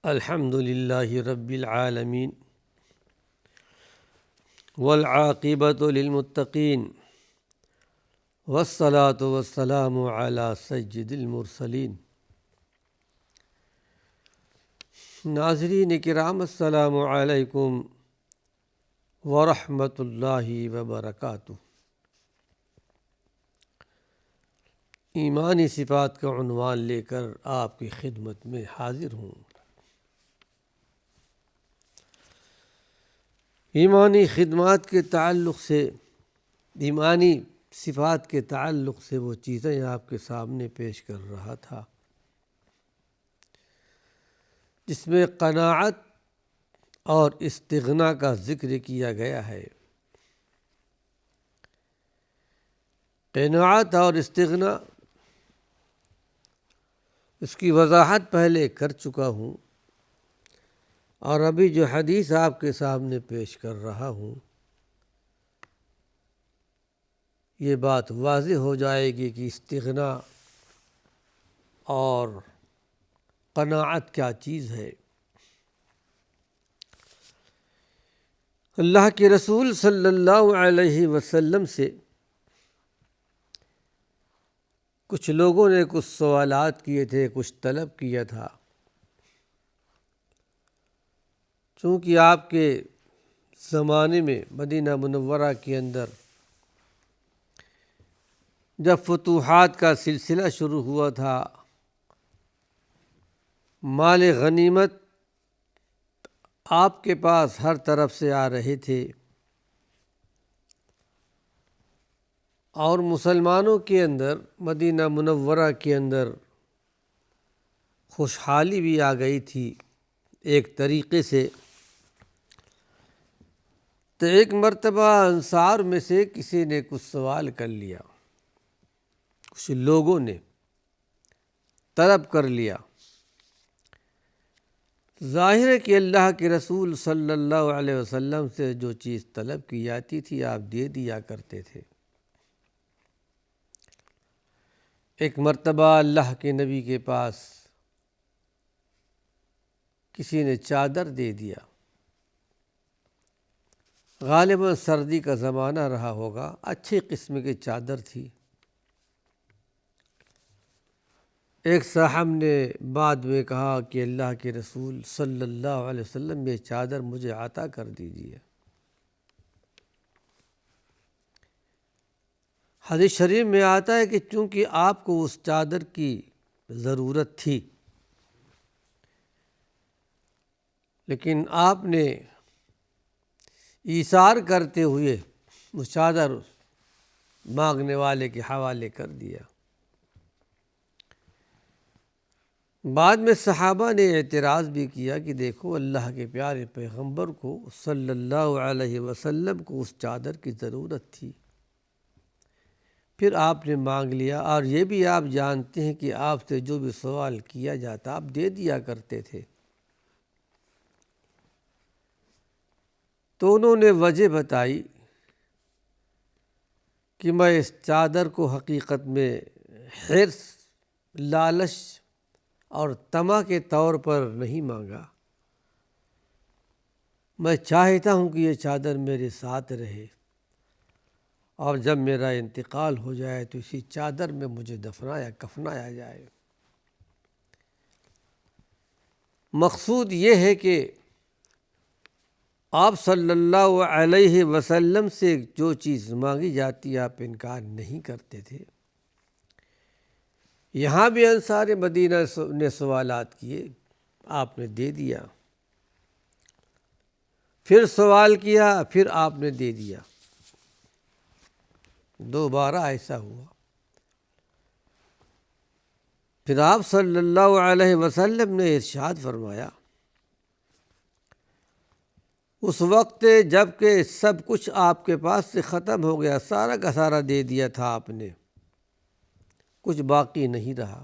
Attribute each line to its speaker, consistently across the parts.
Speaker 1: الحمد للہ رب العالمین والعاقبۃ للمتقین والصلاة والسلام علی سید المرسلین۔ ناظرین کرام السلام علیکم ورحمۃ اللہ وبرکاتہ۔ ایمانی صفات کا عنوان لے کر آپ کی خدمت میں حاضر ہوں۔ ایمانی خدمات کے تعلق سے، ایمانی صفات کے تعلق سے وہ چیزیں آپ کے سامنے پیش کر رہا تھا جس میں قناعت اور استغنا کا ذکر کیا گیا ہے۔ قناعت اور استغنا اس کی وضاحت پہلے کر چکا ہوں، اور ابھی جو حدیث آپ کے سامنے پیش کر رہا ہوں یہ بات واضح ہو جائے گی کہ استغنا اور قناعت کیا چیز ہے۔ اللہ کے رسول صلی اللہ علیہ وسلم سے کچھ لوگوں نے کچھ سوالات کیے تھے، کچھ طلب کیا تھا۔ چونکہ آپ کے زمانے میں مدینہ منورہ کے اندر جب فتوحات کا سلسلہ شروع ہوا تھا، مال غنیمت آپ کے پاس ہر طرف سے آ رہے تھے، اور مسلمانوں کے اندر، مدینہ منورہ کے اندر خوشحالی بھی آ گئی تھی ایک طریقے سے۔ تو ایک مرتبہ انصار میں سے کسی نے کچھ سوال کر لیا، کچھ لوگوں نے طلب کر لیا۔ ظاہر ہے کہ اللہ کے رسول صلی اللہ علیہ وسلم سے جو چیز طلب کی جاتی تھی آپ دے دیا کرتے تھے۔ ایک مرتبہ اللہ کے نبی کے پاس کسی نے چادر دے دیا، غالباً سردی کا زمانہ رہا ہوگا، اچھی قسم کی چادر تھی۔ ایک صاحب نے بعد میں کہا کہ اللہ کے رسول صلی اللہ علیہ وسلم یہ چادر مجھے عطا کر دیجیے۔ حدیث شریف میں آتا ہے کہ چونکہ آپ کو اس چادر کی ضرورت تھی، لیکن آپ نے ایثار کرتے ہوئے وہ چادر مانگنے والے کے حوالے کر دیا۔ بعد میں صحابہ نے اعتراض بھی کیا کہ دیکھو اللہ کے پیارے پیغمبر کو صلی اللہ علیہ وسلم کو اس چادر کی ضرورت تھی، پھر آپ نے مانگ لیا، اور یہ بھی آپ جانتے ہیں کہ آپ سے جو بھی سوال کیا جاتا آپ دے دیا کرتے تھے۔ تو انہوں نے وجہ بتائی کہ میں اس چادر کو حقیقت میں حرص، لالچ اور طمع کے طور پر نہیں مانگا، میں چاہتا ہوں کہ یہ چادر میرے ساتھ رہے، اور جب میرا انتقال ہو جائے تو اسی چادر میں مجھے کفنایا جائے۔ مقصود یہ ہے کہ آپ صلی اللہ علیہ وسلم سے جو چیز مانگی جاتی آپ انکار نہیں کرتے تھے۔ یہاں بھی انصار مدینہ نے سوالات کیے، آپ نے دے دیا، پھر سوال کیا، پھر آپ نے دے دیا، دوبارہ ایسا ہوا۔ پھر آپ صلی اللہ علیہ وسلم نے ارشاد فرمایا، اس وقت جب کہ سب کچھ آپ کے پاس سے ختم ہو گیا، سارا کا سارا دے دیا تھا آپ نے، کچھ باقی نہیں رہا،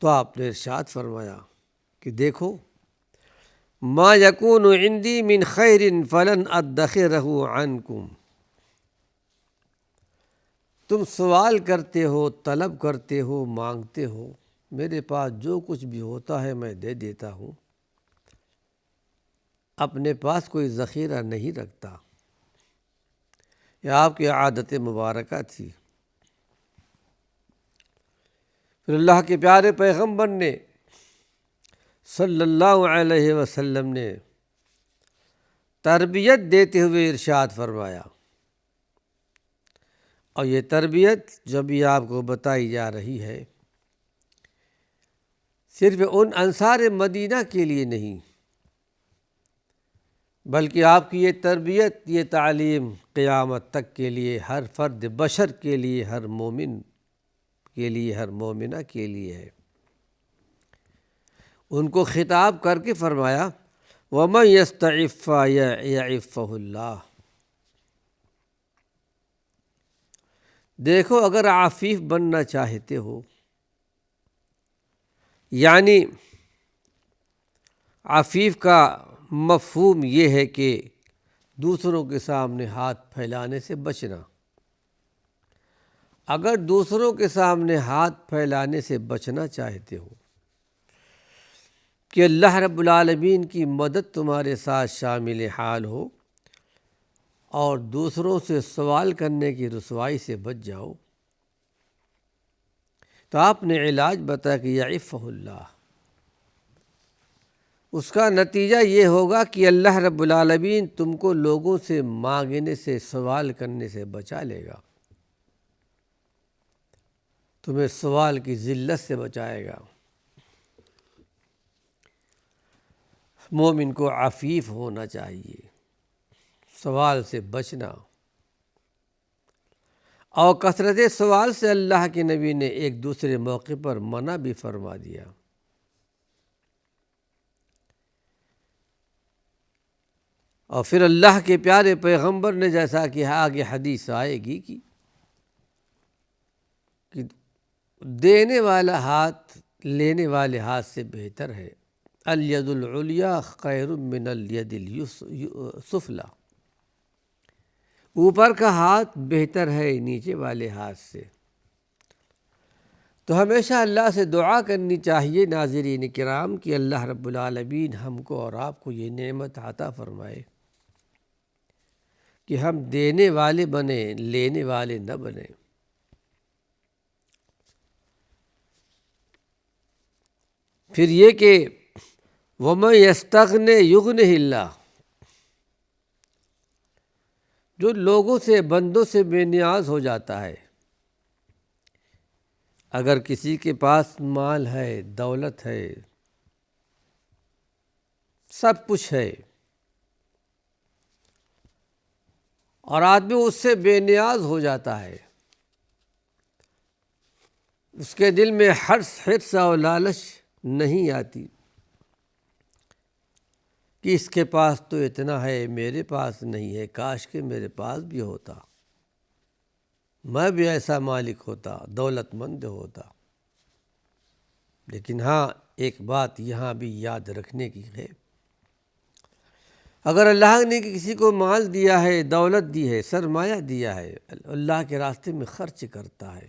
Speaker 1: تو آپ نے ارشاد فرمایا کہ دیکھو ما یکون عندی من خیر فلن ادخرہ عنکم، تم سوال کرتے ہو، طلب کرتے ہو، مانگتے ہو، میرے پاس جو کچھ بھی ہوتا ہے میں دے دیتا ہوں، اپنے پاس کوئی ذخیرہ نہیں رکھتا۔ یہ آپ کی عادت مبارکہ تھی۔ پھر اللہ کے پیارے پیغمبر نے صلی اللہ علیہ وسلم نے تربیت دیتے ہوئے ارشاد فرمایا، اور یہ تربیت جو بھی آپ کو بتائی جا رہی ہے صرف ان انصار مدینہ کے لیے نہیں، بلکہ آپ کی یہ تربیت، یہ تعلیم قیامت تک کے لیے، ہر فرد بشر کے لیے، ہر مومن کے لیے، ہر مومنہ کے لیے ہے۔ ان کو خطاب کر کے فرمایا وَمَن يَسْتَعِفَّ يَعِفَّهُ اللَّهُ۔ دیکھو، اگر عفیف بننا چاہتے ہو، یعنی عفیف کا مفہوم یہ ہے کہ دوسروں کے سامنے ہاتھ پھیلانے سے بچنا۔ اگر دوسروں کے سامنے ہاتھ پھیلانے سے بچنا چاہتے ہو کہ اللہ رب العالمین کی مدد تمہارے ساتھ شامل حال ہو اور دوسروں سے سوال کرنے کی رسوائی سے بچ جاؤ، تو آپ نے علاج بتایا کہ یعفہ اللہ۔ اس کا نتیجہ یہ ہوگا کہ اللہ رب العالمین تم کو لوگوں سے مانگنے سے، سوال کرنے سے بچا لے گا، تمہیں سوال کی ذلت سے بچائے گا۔ مومن کو عفیف ہونا چاہیے، سوال سے بچنا، اور کثرت سوال سے اللہ کے نبی نے ایک دوسرے موقع پر منع بھی فرما دیا۔ اور پھر اللہ کے پیارے پیغمبر نے، جیسا کہ آگے حدیث آئے گی، کہ دینے والا ہاتھ لینے والے ہاتھ سے بہتر ہے۔ الید العلیٰ خیر من الید السفلی۔ اوپر کا ہاتھ بہتر ہے نیچے والے ہاتھ سے۔ تو ہمیشہ اللہ سے دعا کرنی چاہیے ناظرین کرام کہ اللہ رب العالمین ہم کو اور آپ کو یہ نعمت عطا فرمائے کہ ہم دینے والے بنیں، لینے والے نہ بنیں۔ پھر یہ کہ وَمَن يَسْتَغْنِ يُغْنِهِ اللَّهُ۔ جو لوگوں سے، بندوں سے بے نیاز ہو جاتا ہے، اگر کسی کے پاس مال ہے، دولت ہے، سب کچھ ہے، اور آدمی اس سے بے نیاز ہو جاتا ہے، اس کے دل میں حرص اور لالچ نہیں آتی کہ اس کے پاس تو اتنا ہے، میرے پاس نہیں ہے، کاش کہ میرے پاس بھی ہوتا، میں بھی ایسا مالک ہوتا، دولت مند ہوتا۔ لیکن ہاں، ایک بات یہاں بھی یاد رکھنے کی ہے، اگر اللہ نے کسی کو مال دیا ہے، دولت دی ہے، سرمایہ دیا ہے، اللہ کے راستے میں خرچ کرتا ہے،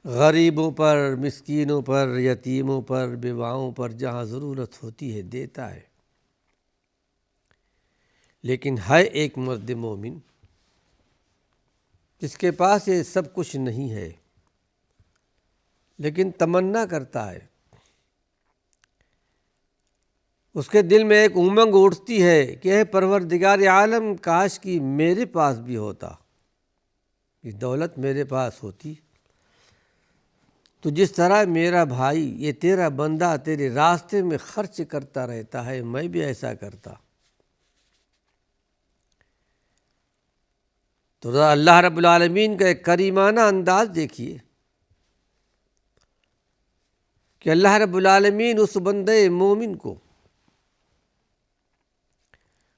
Speaker 1: غریبوں پر، مسکینوں پر، یتیموں پر، بیواؤں پر، جہاں ضرورت ہوتی ہے دیتا ہے۔ لیکن ہے ایک مرد مومن جس کے پاس یہ سب کچھ نہیں ہے، لیکن تمنا کرتا ہے، اس کے دل میں ایک امنگ اٹھتی ہے کہ اے پروردگار عالم، کاش کہ میرے پاس بھی ہوتا، یہ دولت میرے پاس ہوتی، تو جس طرح میرا بھائی، یہ تیرا بندہ تیرے راستے میں خرچ کرتا رہتا ہے، میں بھی ایسا کرتا۔ تو اللہ رب العالمین کا ایک کریمانہ انداز دیکھیے کہ اللہ رب العالمین اس بندے مومن کو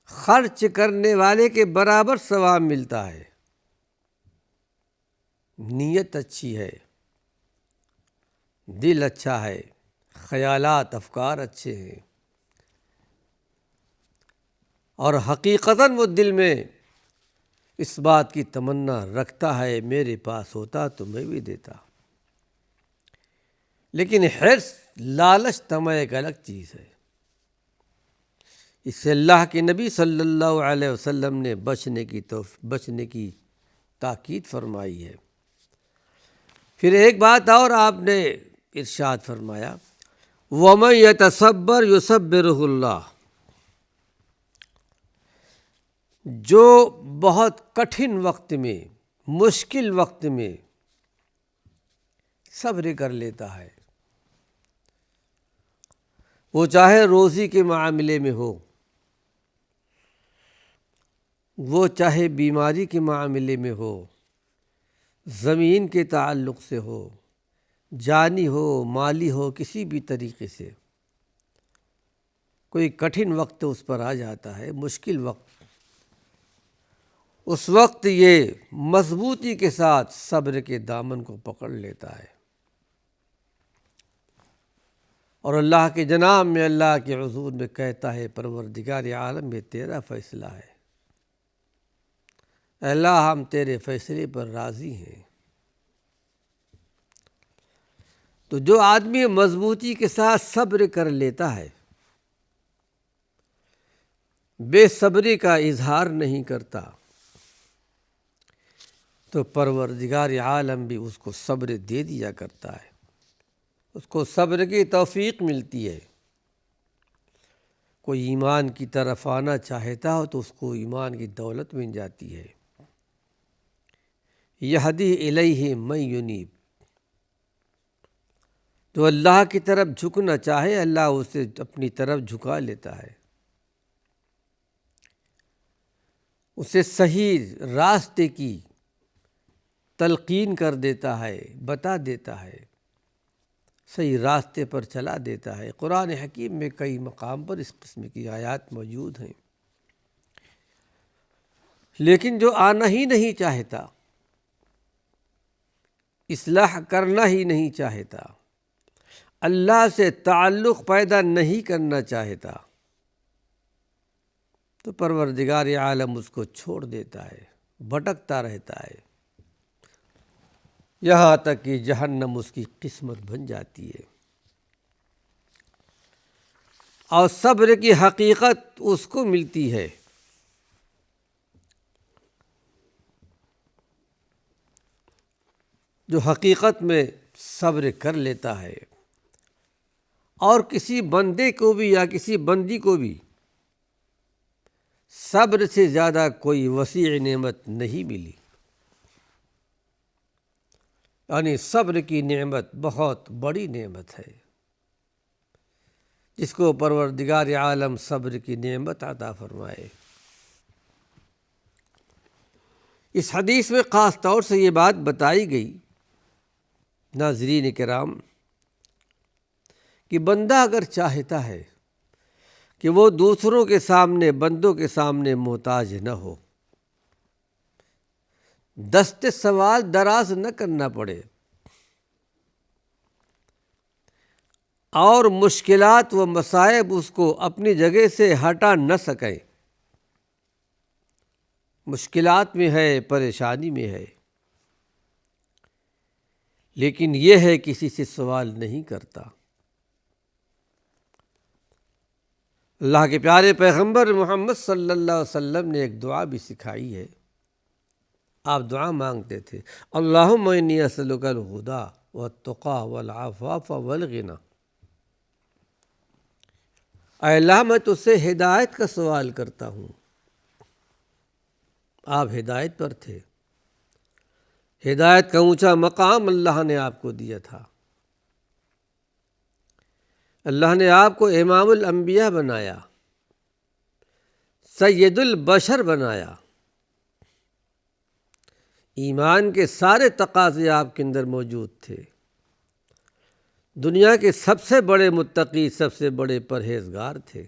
Speaker 1: خرچ کرنے والے کے برابر ثواب ملتا ہے۔ نیت اچھی ہے، دل اچھا ہے، خیالات، افکار اچھے ہیں، اور حقیقتاً وہ دل میں اس بات کی تمنا رکھتا ہے میرے پاس ہوتا تو میں بھی دیتا۔ لیکن حرص، لالچ، طمع ایک الگ چیز ہے۔ اس سے اللہ کے نبی صلی اللہ علیہ وسلم نے بچنے کی تاکید فرمائی ہے۔ پھر ایک بات اور آپ نے ارشاد فرمایا، وَمَن يَتَصَبَّرْ يُصَبِّرْهُ اللَّهُ، جو بہت کٹھن وقت میں، مشکل وقت میں صبر کر لیتا ہے، وہ چاہے روزی کے معاملے میں ہو، وہ چاہے بیماری کے معاملے میں ہو، زمین کے تعلق سے ہو، جانی ہو، مالی ہو، کسی بھی طریقے سے کوئی کٹھن وقت اس پر آ جاتا ہے، مشکل وقت، اس وقت یہ مضبوطی کے ساتھ صبر کے دامن کو پکڑ لیتا ہے اور اللہ کے جناب میں، اللہ کے حضور میں کہتا ہے، پروردگار عالم یہ تیرا فیصلہ ہے، اے اللہ ہم تیرے فیصلے پر راضی ہیں۔ تو جو آدمی مضبوطی کے ساتھ صبر کر لیتا ہے، بے صبری کا اظہار نہیں کرتا، تو پروردگار عالم بھی اس کو صبر دے دیا کرتا ہے، اس کو صبر کی توفیق ملتی ہے۔ کوئی ایمان کی طرف آنا چاہتا ہو تو اس کو ایمان کی دولت مل جاتی ہے۔ یہدی الیہ من ینیب، جو اللہ کی طرف جھکنا چاہے اللہ اسے اپنی طرف جھکا لیتا ہے، اسے صحیح راستے کی تلقین کر دیتا ہے، بتا دیتا ہے، صحیح راستے پر چلا دیتا ہے۔ قرآن حکیم میں کئی مقام پر اس قسم کی آیات موجود ہیں۔ لیکن جو آنا ہی نہیں چاہتا، اصلاح کرنا ہی نہیں چاہتا، اللہ سے تعلق پیدا نہیں کرنا چاہتا، تو پروردگار عالم اس کو چھوڑ دیتا ہے، بھٹکتا رہتا ہے، یہاں تک کہ جہنم اس کی قسمت بن جاتی ہے۔ اور صبر کی حقیقت اس کو ملتی ہے جو حقیقت میں صبر کر لیتا ہے، اور کسی بندے کو بھی یا کسی بندی کو بھی صبر سے زیادہ کوئی وسیع نعمت نہیں ملی۔ یعنی صبر کی نعمت بہت بڑی نعمت ہے، جس کو پروردگار عالم صبر کی نعمت عطا فرمائے۔ اس حدیث میں خاص طور سے یہ بات بتائی گئی، ناظرین کرام، کہ بندہ اگر چاہتا ہے کہ وہ دوسروں کے سامنے، بندوں کے سامنے محتاج نہ ہو، دست سوال دراز نہ کرنا پڑے، اور مشکلات و مصائب اس کو اپنی جگہ سے ہٹا نہ سکیں، مشکلات میں ہے، پریشانی میں ہے، لیکن یہ ہے کسی سے سوال نہیں کرتا۔ اللہ کے پیارے پیغمبر محمد صلی اللہ علیہ وسلم نے ایک دعا بھی سکھائی ہے۔ آپ دعا مانگتے تھے، اللہم انی اسألک الہدی والتقی والعفاف والغنی، اے اللہ میں تجھ سے ہدایت کا سوال کرتا ہوں۔ آپ ہدایت پر تھے، ہدایت کا اونچا مقام اللہ نے آپ کو دیا تھا، اللہ نے آپ کو امام الانبیاء بنایا، سید البشر بنایا، ایمان کے سارے تقاضے آپ کے اندر موجود تھے، دنیا کے سب سے بڑے متقی، سب سے بڑے پرہیزگار تھے،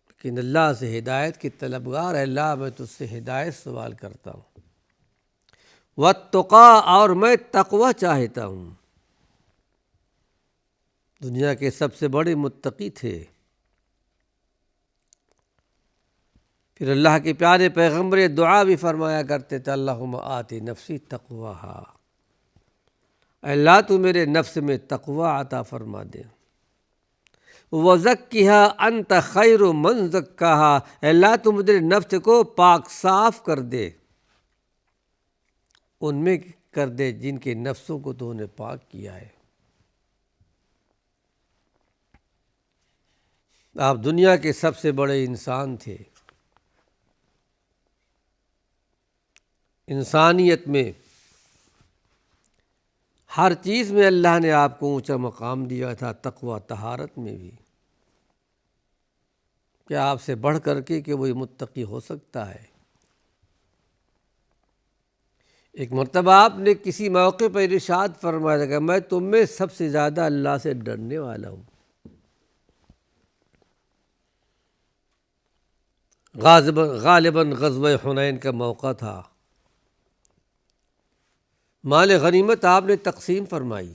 Speaker 1: لیکن اللہ سے ہدایت کی طلبگار، اللہ میں تجھ سے ہدایت سوال کرتا ہوں، والتقی، اور میں تقوی چاہتا ہوں۔ دنیا کے سب سے بڑے متقی تھے۔ پھر اللہ کے پیارے پیغمبر دعا بھی فرمایا کرتے تھے، اللہم آت نفسی تقواہا، اللہ تو میرے نفس میں تقوی عطا فرما دے۔ وَزَكِّهَا أَنْتَ خَيْرُ مَنْ زَكَّاهَا، اللہ تو میرے نفس کو پاک صاف کر دے، ان میں کر دے جن کے نفسوں کو تو نے پاک کیا ہے۔ آپ دنیا کے سب سے بڑے انسان تھے، انسانیت میں ہر چیز میں اللہ نے آپ کو اونچا مقام دیا تھا، تقوی طہارت میں بھی۔ کیا آپ سے بڑھ کر کے کہ وہی متقی ہو سکتا ہے؟ ایک مرتبہ آپ نے کسی موقع پر ارشاد فرمایا کہ میں تم میں سب سے زیادہ اللہ سے ڈرنے والا ہوں۔ غالباً غزوہ حنین کا موقع تھا، مال غنیمت آپ نے تقسیم فرمائی،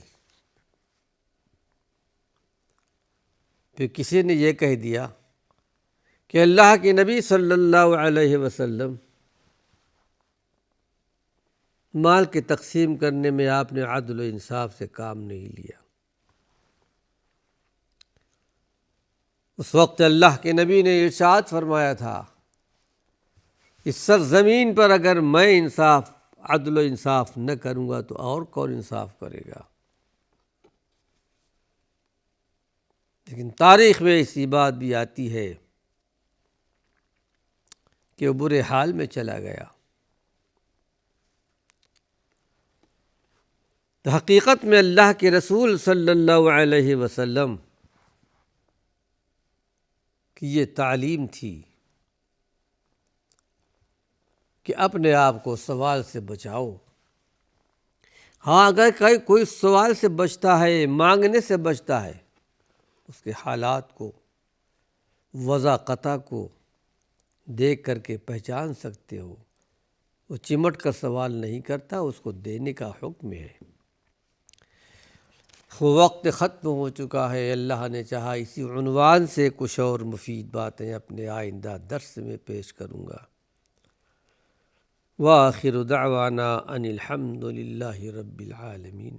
Speaker 1: پھر کسی نے یہ کہہ دیا کہ اللہ کے نبی صلی اللہ علیہ وسلم مال کی تقسیم کرنے میں آپ نے عدل و انصاف سے کام نہیں لیا۔ اس وقت اللہ کے نبی نے ارشاد فرمایا تھا، اس سرزمین پر اگر میں عدل و انصاف نہ کروں گا تو اور کون انصاف کرے گا؟ لیکن تاریخ میں ایسی بات بھی آتی ہے کہ وہ برے حال میں چلا گیا۔ تو حقیقت میں اللہ کے رسول صلی اللہ علیہ وسلم کی یہ تعلیم تھی کہ اپنے آپ کو سوال سے بچاؤ۔ ہاں، اگر کوئی سوال سے بچتا ہے، مانگنے سے بچتا ہے، اس کے حالات کو، وضاقتہ کو دیکھ کر کے پہچان سکتے ہو۔ وہ چمٹ کر سوال نہیں کرتا، اس کو دینے کا حکم ہے۔ وقت ختم ہو چکا ہے، اللہ نے چاہا اسی عنوان سے کچھ اور مفید باتیں اپنے آئندہ درس میں پیش کروں گا۔ وآخر دعوانا ان الحمد للہ رب العالمین۔